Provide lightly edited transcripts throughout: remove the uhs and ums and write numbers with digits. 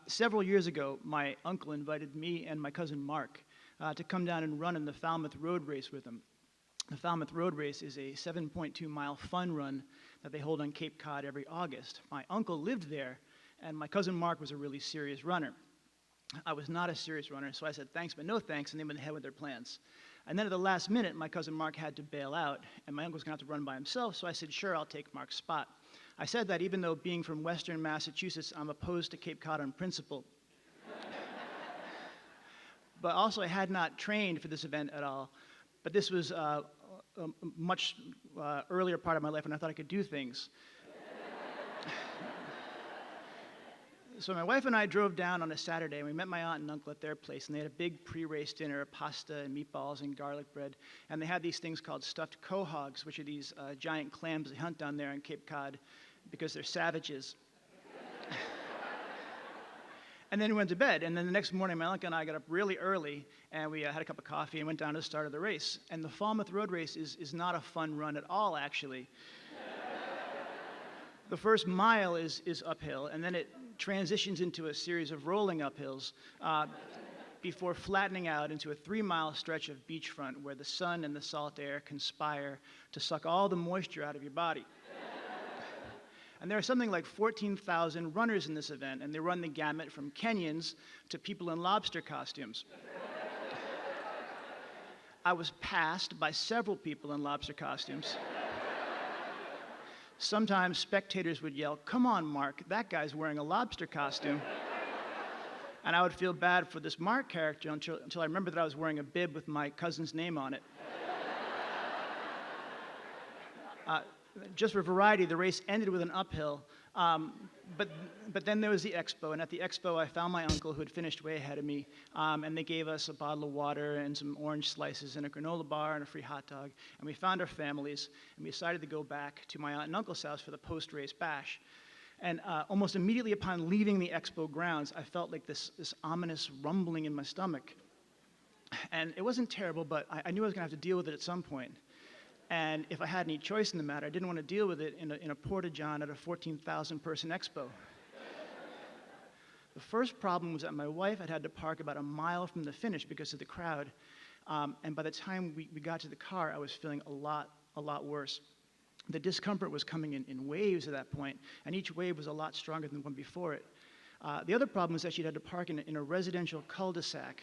Several years ago, my uncle invited me and my cousin Mark to come down and run in the Falmouth Road Race with him. The Falmouth Road Race is a 7.2-mile fun run that they hold on Cape Cod every August. My uncle lived there, and my cousin Mark was a really serious runner. I was not a serious runner, so I said thanks, but no thanks, and they went ahead with their plans. And then at the last minute, my cousin Mark had to bail out, and my uncle's gonna have to run by himself, so I said, sure, I'll take Mark's spot. I said that even though being from Western Massachusetts, I'm opposed to Cape Cod on principle. But also, I had not trained for this event at all. But this was a much earlier part of my life when I thought I could do things. So my wife and I drove down on a Saturday, and we met my aunt and uncle at their place, and they had a big pre-race dinner, pasta and meatballs and garlic bread, and they had these things called stuffed quahogs, which are these giant clams they hunt down there on Cape Cod because they're savages. And then we went to bed, and then the next morning, my uncle and I got up really early, and we had a cup of coffee and went down to the start of the race. And the Falmouth Road Race is not a fun run at all, actually. The first mile is uphill, and then it transitions into a series of rolling uphills before flattening out into a 3-mile stretch of beachfront where the sun and the salt air conspire to suck all the moisture out of your body. And there are something like 14,000 runners in this event, and they run the gamut from Kenyans to people in lobster costumes. I was passed by several people in lobster costumes. Sometimes spectators would yell, "Come on, Mark, that guy's wearing a lobster costume." And I would feel bad for this Mark character until I remembered that I was wearing a bib with my cousin's name on it. Just for variety, the race ended with an uphill, but then there was the expo, and at the expo I found my uncle who had finished way ahead of me, and they gave us a bottle of water and some orange slices and a granola bar and a free hot dog, and we found our families, and we decided to go back to my aunt and uncle's house for the post-race bash. And almost immediately upon leaving the expo grounds, I felt like this ominous rumbling in my stomach. And it wasn't terrible, but I knew I was gonna have to deal with it at some point. And if I had any choice in the matter, I didn't want to deal with it in a porta-john at a 14,000-person expo. The first problem was that my wife had to park about a mile from the finish because of the crowd. And by the time we got to the car, I was feeling a lot worse. The discomfort was coming in waves at that point, and each wave was a lot stronger than the one before it. The other problem was that she'd had to park in a residential cul-de-sac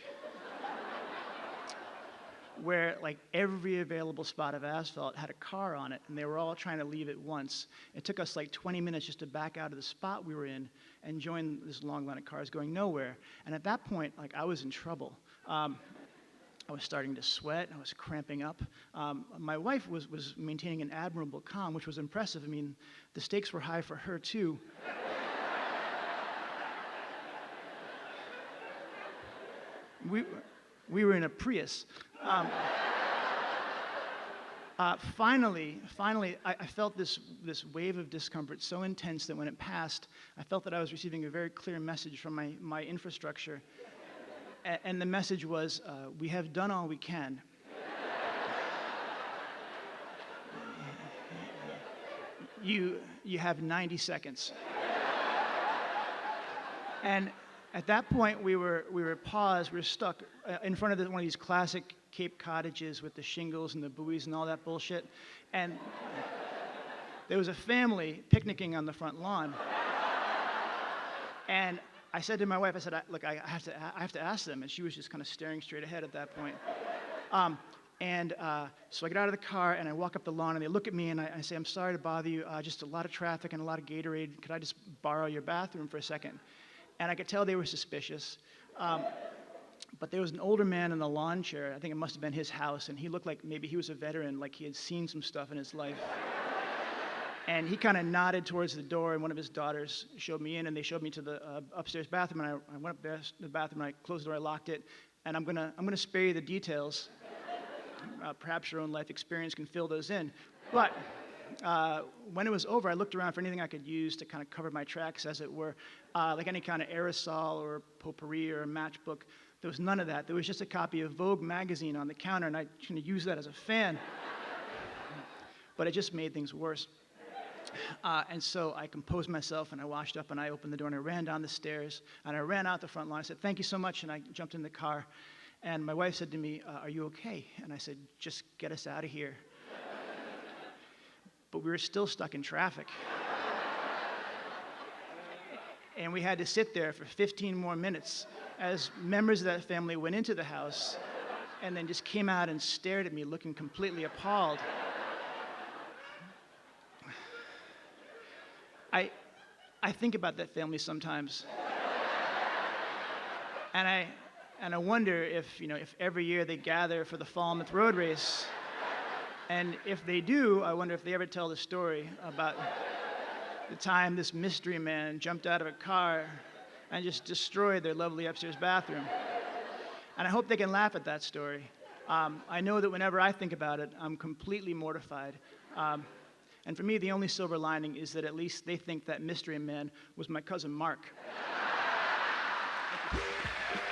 where like every available spot of asphalt had a car on it, and they were all trying to leave at once. It took us like 20 minutes just to back out of the spot we were in and join this long line of cars going nowhere. And at that point, like I was in trouble. I was starting to sweat, I was cramping up. My wife was maintaining an admirable calm, which was impressive. I mean, the stakes were high for her too. We were in a Prius. Finally, I felt this wave of discomfort so intense that when it passed, I felt that I was receiving a very clear message from my infrastructure. And the message was, we have done all we can. You have 90 seconds. And at that point, we were paused, we were stuck in front of one of these classic Cape cottages with the shingles and the buoys and all that bullshit. And there was a family picnicking on the front lawn. And I said to my wife, I said, look, I have to ask them. And she was just kind of staring straight ahead at that point. So I get out of the car and I walk up the lawn and they look at me and I say, "I'm sorry to bother you, just a lot of traffic and a lot of Gatorade. Could I just borrow your bathroom for a second?" And I could tell they were suspicious. But there was an older man in the lawn chair. I think it must have been his house, and he looked like maybe he was a veteran, like he had seen some stuff in his life. And he kind of nodded towards the door, and one of his daughters showed me in, and they showed me to the upstairs bathroom, and I went up there to the bathroom, and I closed the door, I locked it, and I'm gonna spare you the details. Perhaps your own life experience can fill those in. But when it was over, I looked around for anything I could use to kind of cover my tracks, as it were, like any kind of aerosol or potpourri or a matchbook. There was none of that. There was just a copy of Vogue magazine on the counter, and I kind of used that as a fan. But it just made things worse. And so I composed myself, and I washed up, and I opened the door, and I ran down the stairs, and I ran out the front lawn. I said, "Thank you so much," and I jumped in the car. And my wife said to me, "Are you okay?" And I said, "Just get us out of here." But we were still stuck in traffic. And we had to sit there for 15 more minutes as members of that family went into the house and then just came out and stared at me, looking completely appalled. I think about that family sometimes. And I wonder if, if every year they gather for the Falmouth Road Race. And if they do, I wonder if they ever tell the story about the time this mystery man jumped out of a car and just destroyed their lovely upstairs bathroom. And I hope they can laugh at that story. I know that whenever I think about it, I'm completely mortified. And for me, the only silver lining is that at least they think that mystery man was my cousin Mark. Thank you.